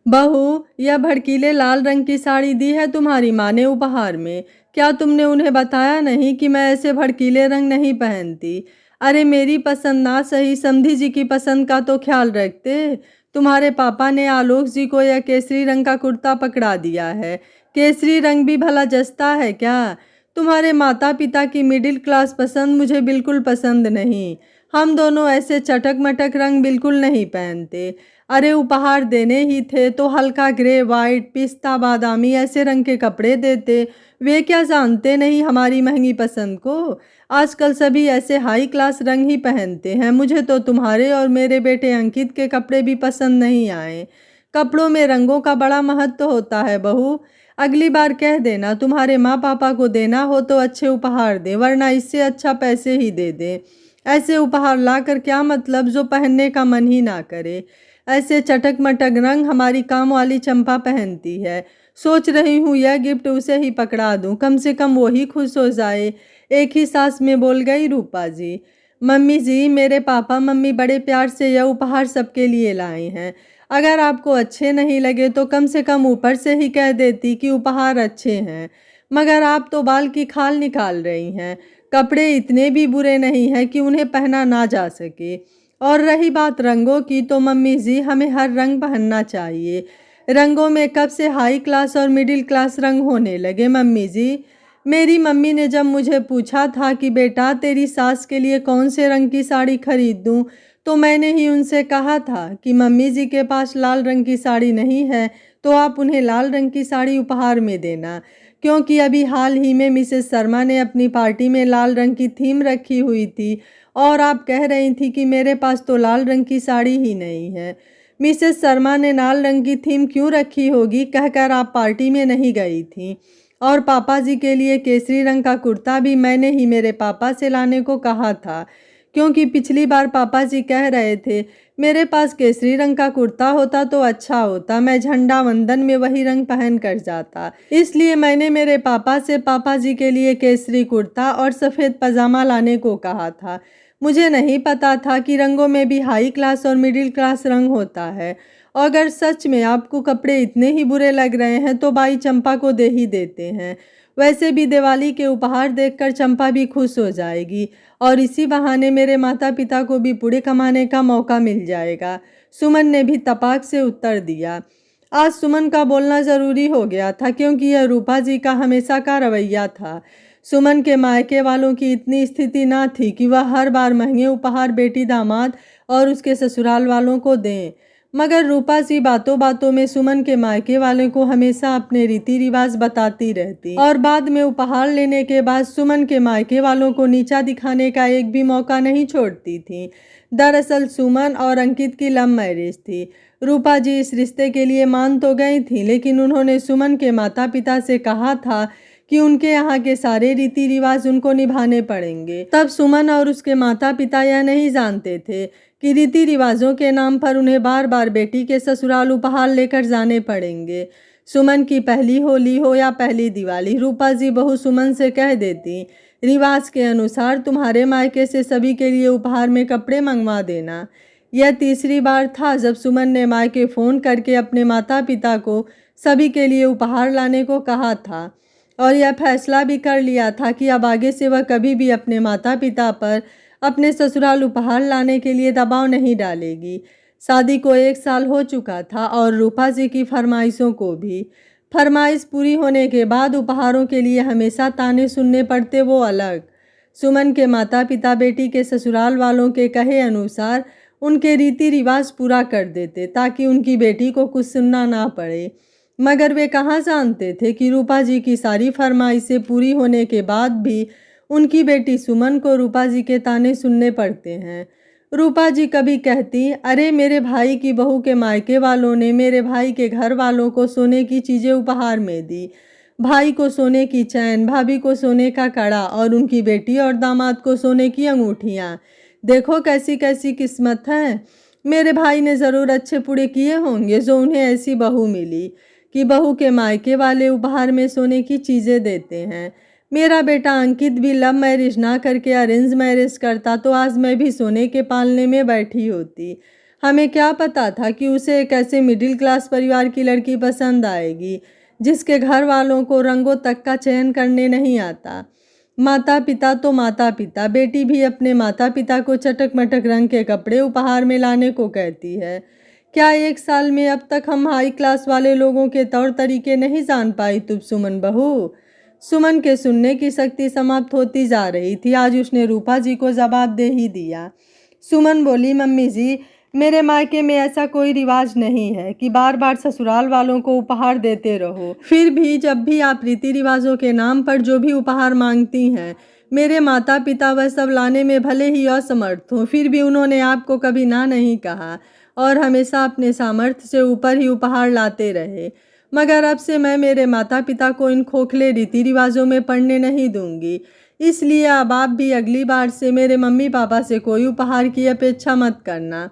बहू, यह भड़कीले लाल रंग की साड़ी दी है तुम्हारी माँ ने उपहार में। क्या तुमने उन्हें बताया नहीं कि मैं ऐसे भड़कीले रंग नहीं पहनती? अरे मेरी पसंद ना सही, समधी जी की पसंद का तो ख्याल रखते। तुम्हारे पापा ने आलोक जी को यह केसरी रंग का कुर्ता पकड़ा दिया है। केसरी रंग भी भला जचता है क्या? तुम्हारे माता पिता की मिडिल क्लास पसंद मुझे बिल्कुल पसंद नहीं। हम दोनों ऐसे चटक मटक रंग बिल्कुल नहीं पहनते। अरे उपहार देने ही थे तो हल्का ग्रे, वाइट, पिस्ता बादामी ऐसे रंग के कपड़े देते। वे क्या जानते नहीं हमारी महंगी पसंद को? आजकल सभी ऐसे हाई क्लास रंग ही पहनते हैं। मुझे तो तुम्हारे और मेरे बेटे अंकित के कपड़े भी पसंद नहीं आए। कपड़ों में रंगों का बड़ा महत्व होता है बहू। अगली बार कह देना तुम्हारे माँ पापा को देना हो तो अच्छे उपहार दे, वरना इससे अच्छा पैसे ही दे दे। ऐसे उपहार लाकर क्या मतलब जो पहनने का मन ही ना करे। ऐसे चटक मटक रंग हमारी काम वाली चंपा पहनती है। सोच रही हूँ यह गिफ्ट उसे ही पकड़ा दूँ, कम से कम वो ही खुश हो जाए। एक ही सांस में बोल गई रूपा जी। मम्मी जी, मेरे पापा मम्मी बड़े प्यार से यह उपहार सबके लिए लाए हैं। अगर आपको अच्छे नहीं लगे तो कम से कम ऊपर से ही कह देती कि उपहार अच्छे हैं। मगर आप तो बाल की खाल निकाल रही हैं। कपड़े इतने भी बुरे नहीं हैं कि उन्हें पहना ना जा सके। और रही बात रंगों की, तो मम्मी जी हमें हर रंग पहनना चाहिए। रंगों में कब से हाई क्लास और मिडिल क्लास रंग होने लगे मम्मी जी? मेरी मम्मी ने जब मुझे पूछा था कि बेटा तेरी सास के लिए कौन से रंग की साड़ी खरीद दूं, तो मैंने ही उनसे कहा था कि मम्मी जी के पास लाल रंग की साड़ी नहीं है तो आप उन्हें लाल रंग की साड़ी उपहार में देना। क्योंकि अभी हाल ही में मिसेस शर्मा ने अपनी पार्टी में लाल रंग की थीम रखी हुई थी और आप कह रही थी कि मेरे पास तो लाल रंग की साड़ी ही नहीं है। मिसेस शर्मा ने लाल रंग की थीम क्यों रखी होगी कहकर आप पार्टी में नहीं गई थी। और पापा जी के लिए केसरी रंग का कुर्ता भी मैंने ही मेरे पापा से लाने को कहा था, क्योंकि पिछली बार पापा जी कह रहे थे मेरे पास केसरी रंग का कुर्ता होता तो अच्छा होता, मैं झंडा वंदन में वही रंग पहन कर जाता। इसलिए मैंने मेरे पापा से पापा जी के लिए केसरी कुर्ता और सफ़ेद पजामा लाने को कहा था। मुझे नहीं पता था कि रंगों में भी हाई क्लास और मिडिल क्लास रंग होता है। और अगर सच में आपको कपड़े इतने ही बुरे लग रहे हैं तो बाई चंपा को दे ही देते हैं। वैसे भी दिवाली के उपहार देखकर चंपा भी खुश हो जाएगी और इसी बहाने मेरे माता पिता को भी पूरे कमाने का मौका मिल जाएगा। सुमन ने भी तपाक से उत्तर दिया। आज सुमन का बोलना ज़रूरी हो गया था, क्योंकि यह रूपा जी का हमेशा का रवैया था। सुमन के मायके वालों की इतनी स्थिति ना थी कि वह हर बार महंगे उपहार बेटी दामाद और उसके ससुराल वालों को दें। मगर रूपा सी बातों बातों में सुमन के मायके वालों को हमेशा अपने रीति रिवाज बताती रहती और बाद में उपहार लेने के बाद सुमन के मायके वालों को नीचा दिखाने का एक भी मौका नहीं छोड़ती थी। दरअसल सुमन और अंकित की लव मैरिज थी। रूपा जी इस रिश्ते के लिए मान तो गई थी, लेकिन उन्होंने सुमन के माता पिता से कहा था कि उनके यहाँ के सारे रीति रिवाज उनको निभाने पड़ेंगे। तब सुमन और उसके माता पिता यह नहीं जानते थे कि रीति रिवाजों के नाम पर उन्हें बार बार बेटी के ससुराल उपहार लेकर जाने पड़ेंगे। सुमन की पहली होली हो या पहली दिवाली, रूपा जी बहू सुमन से कह देती, रिवाज के अनुसार तुम्हारे मायके से सभी के लिए उपहार में कपड़े मंगवा देना। यह तीसरी बार था जब सुमन ने मायके फ़ोन करके अपने माता पिता को सभी के लिए उपहार लाने को कहा था और यह फैसला भी कर लिया था कि अब आगे से वह कभी भी अपने माता पिता पर अपने ससुराल उपहार लाने के लिए दबाव नहीं डालेगी। शादी को 1 साल हो चुका था और रूपा जी की फरमाइशों को भी। फरमाइश पूरी होने के बाद उपहारों के लिए हमेशा ताने सुनने पड़ते, वो अलग। सुमन के माता पिता बेटी के ससुराल वालों के कहे अनुसार उनके रीति रिवाज पूरा कर देते ताकि उनकी बेटी को कुछ सुनना ना पड़े। मगर वे कहाँ जानते थे कि रूपा जी की सारी फरमाइशें पूरी होने के बाद भी उनकी बेटी सुमन को रूपा जी के ताने सुनने पड़ते हैं। रूपा जी कभी कहती, अरे मेरे भाई की बहू के मायके वालों ने मेरे भाई के घर वालों को सोने की चीज़ें उपहार में दी। भाई को सोने की चैन, भाभी को सोने का कड़ा और उनकी बेटी और दामाद को सोने की अंगूठियाँ। देखो कैसी कैसी किस्मत है। मेरे भाई ने ज़रूर अच्छे पूरे किए होंगे जो उन्हें ऐसी बहू मिली कि बहू के मायके वाले उपहार में सोने की चीज़ें देते हैं। मेरा बेटा अंकित भी लव मैरिज ना करके अरेंज मैरिज करता तो आज मैं भी सोने के पालने में बैठी होती। हमें क्या पता था कि उसे एक ऐसे मिडिल क्लास परिवार की लड़की पसंद आएगी जिसके घर वालों को रंगों तक का चयन करने नहीं आता। माता पिता तो माता पिता, बेटी भी अपने माता पिता को चटक मटक रंग के कपड़े उपहार में लाने को कहती है। क्या 1 साल में अब तक हम हाई क्लास वाले लोगों के तौर तरीके नहीं जान पाई तुम सुमन बहू? सुमन के सुनने की शक्ति समाप्त होती जा रही थी। आज उसने रूपा जी को जवाब दे ही दिया। सुमन बोली, मम्मी जी, मेरे मायके में ऐसा कोई रिवाज नहीं है कि बार बार ससुराल वालों को उपहार देते रहो। फिर भी जब भी आप रीति रिवाजों के नाम पर जो भी उपहार मांगती हैं, मेरे माता पिता वह सब लाने में भले ही असमर्थ हों, फिर भी उन्होंने आपको कभी ना नहीं कहा और हमेशा अपने सामर्थ्य से ऊपर ही उपहार लाते रहे। मगर अब से मैं मेरे माता पिता को इन खोखले रीति रिवाजों में पड़ने नहीं दूंगी। इसलिए अब आप भी अगली बार से मेरे मम्मी पापा से कोई उपहार की अपेक्षा मत करना।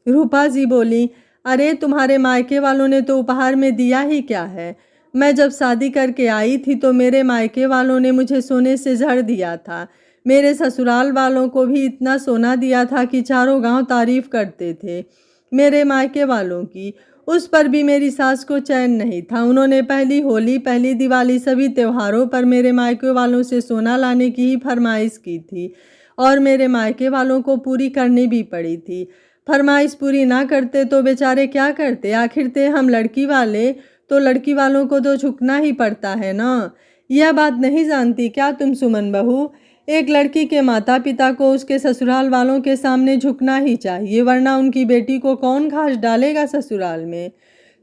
रूपा जी बोली, अरे तुम्हारे मायके वालों ने तो उपहार में दिया ही क्या है? मैं जब शादी करके आई थी तो मेरे मायके वालों ने मुझे सोने से जड़ दिया था। मेरे ससुराल वालों को भी इतना सोना दिया था कि चारों गांव तारीफ करते थे मेरे मायके वालों की। उस पर भी मेरी सास को चैन नहीं था। उन्होंने पहली होली, पहली दिवाली, सभी त्योहारों पर मेरे मायके वालों से सोना लाने की ही फरमाइश की थी और मेरे मायके वालों को पूरी करनी भी पड़ी थी। फरमाइश पूरी ना करते तो बेचारे क्या करते? आखिर थे हम लड़की वाले, तो लड़की वालों को तो झुकना ही पड़ता है ना। यह बात नहीं जानती क्या तुम सुमन बहू? एक लड़की के माता पिता को उसके ससुराल वालों के सामने झुकना ही चाहिए, वरना उनकी बेटी को कौन घास डालेगा ससुराल में।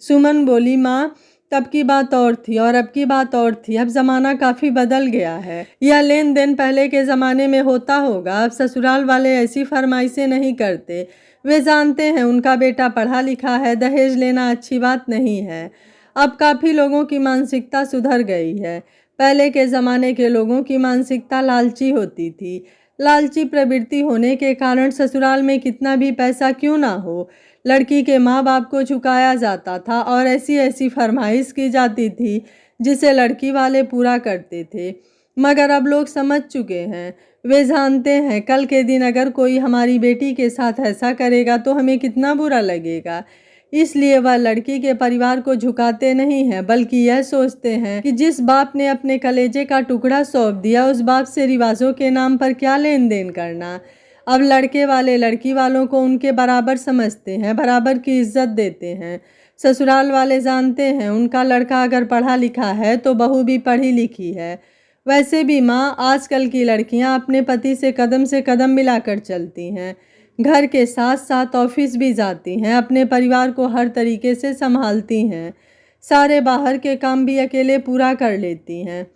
सुमन बोली, माँ, तब की बात और थी और अब की बात और थी। अब ज़माना काफ़ी बदल गया है। यह लेन देन पहले के ज़माने में होता होगा। अब ससुराल वाले ऐसी फरमाइशें नहीं करते। वे जानते हैं उनका बेटा पढ़ा लिखा है, दहेज लेना अच्छी बात नहीं है। अब काफ़ी लोगों की मानसिकता सुधर गई है। पहले के ज़माने के लोगों की मानसिकता लालची होती थी। लालची प्रवृत्ति होने के कारण ससुराल में कितना भी पैसा क्यों ना हो, लड़की के माँ बाप को झुकाया जाता था और ऐसी ऐसी फरमाइश की जाती थी जिसे लड़की वाले पूरा करते थे। मगर अब लोग समझ चुके हैं। वे जानते हैं कल के दिन अगर कोई हमारी बेटी के साथ ऐसा करेगा तो हमें कितना बुरा लगेगा। इसलिए वह लड़की के परिवार को झुकाते नहीं हैं, बल्कि यह सोचते हैं कि जिस बाप ने अपने कलेजे का टुकड़ा सौंप दिया, उस बाप से रिवाजों के नाम पर क्या लेन देन करना। अब लड़के वाले लड़की वालों को उनके बराबर समझते हैं, बराबर की इज्जत देते हैं। ससुराल वाले जानते हैं उनका लड़का अगर पढ़ा लिखा है तो बहू भी पढ़ी लिखी है। वैसे भी माँ, आजकल की लड़कियाँ अपने पति से कदम मिलाकर चलती हैं। घर के साथ साथ ऑफिस भी जाती हैं, अपने परिवार को हर तरीके से संभालती हैं, सारे बाहर के काम भी अकेले पूरा कर लेती हैं।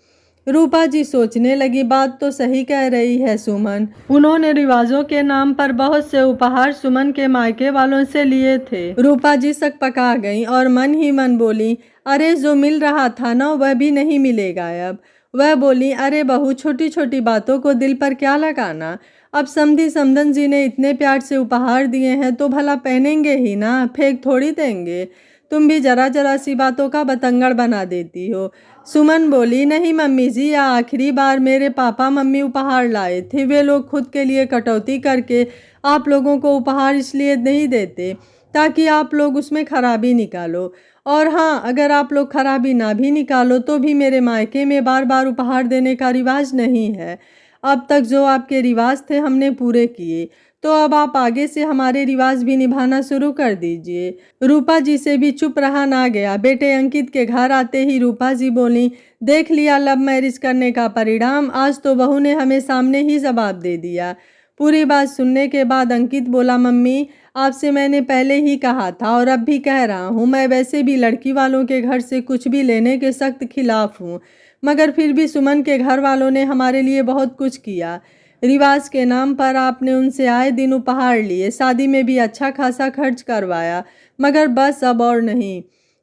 रूपा जी सोचने लगी, बात तो सही कह रही है सुमन। उन्होंने रिवाजों के नाम पर बहुत से उपहार सुमन के मायके वालों से लिए थे। रूपा जी सकपका गईं और मन ही मन बोली, अरे जो मिल रहा था ना वह भी नहीं मिलेगा अब। वह बोली, अरे बहू, छोटी छोटी बातों को दिल पर क्या लगाना। अब समधी समधन जी ने इतने प्यार से उपहार दिए हैं तो भला पहनेंगे ही ना, फेंक थोड़ी देंगे। तुम भी जरा जरा सी बातों का बतंगड़ बना देती हो। सुमन बोली, नहीं मम्मी जी, यह आखिरी बार मेरे पापा मम्मी उपहार लाए थे। वे लोग खुद के लिए कटौती करके आप लोगों को उपहार इसलिए नहीं देते ताकि आप लोग उसमें खराबी निकालो। और हाँ, अगर आप लोग खराबी ना भी निकालो तो भी मेरे मायके में बार बार उपहार देने का रिवाज नहीं है। अब तक जो आपके रिवाज थे हमने पूरे किए, तो अब आप आगे से हमारे रिवाज भी निभाना शुरू कर दीजिए। रूपा जी से भी चुप रहा ना गया। बेटे अंकित के घर आते ही रूपा जी बोली, देख लिया लव मैरिज करने का परिणाम। आज तो बहू ने हमें सामने ही जवाब दे दिया। पूरी बात सुनने के बाद अंकित बोला, मम्मी, आपसे मैंने पहले ही कहा था और अब भी कह रहा हूँ, मैं वैसे भी लड़की वालों के घर से कुछ भी लेने के सख्त खिलाफ हूँ, मगर फिर भी सुमन के घर वालों ने हमारे लिए बहुत कुछ किया। रिवाज के नाम पर आपने उनसे आए दिन उपहार लिए, शादी में भी अच्छा खासा खर्च करवाया, मगर बस अब और नहीं।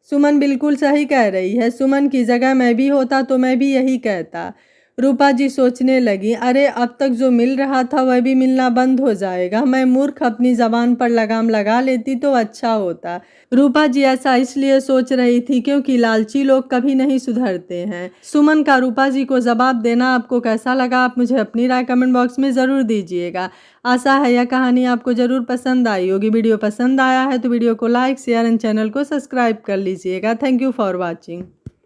सुमन बिल्कुल सही कह रही है। सुमन की जगह मैं भी होता तो मैं भी यही कहता। रूपा जी सोचने लगी, अरे अब तक जो मिल रहा था वह भी मिलना बंद हो जाएगा। मैं मूर्ख अपनी जबान पर लगाम लगा लेती तो अच्छा होता। रूपा जी ऐसा इसलिए सोच रही थी क्योंकि लालची लोग कभी नहीं सुधरते हैं। सुमन का रूपा जी को जवाब देना आपको कैसा लगा, आप मुझे अपनी राय कमेंट बॉक्स में ज़रूर दीजिएगा। आशा है यह कहानी आपको ज़रूर पसंद आई होगी। वीडियो पसंद आया है तो वीडियो को लाइक शेयर एंड चैनल को सब्सक्राइब कर लीजिएगा। Thank you for watching.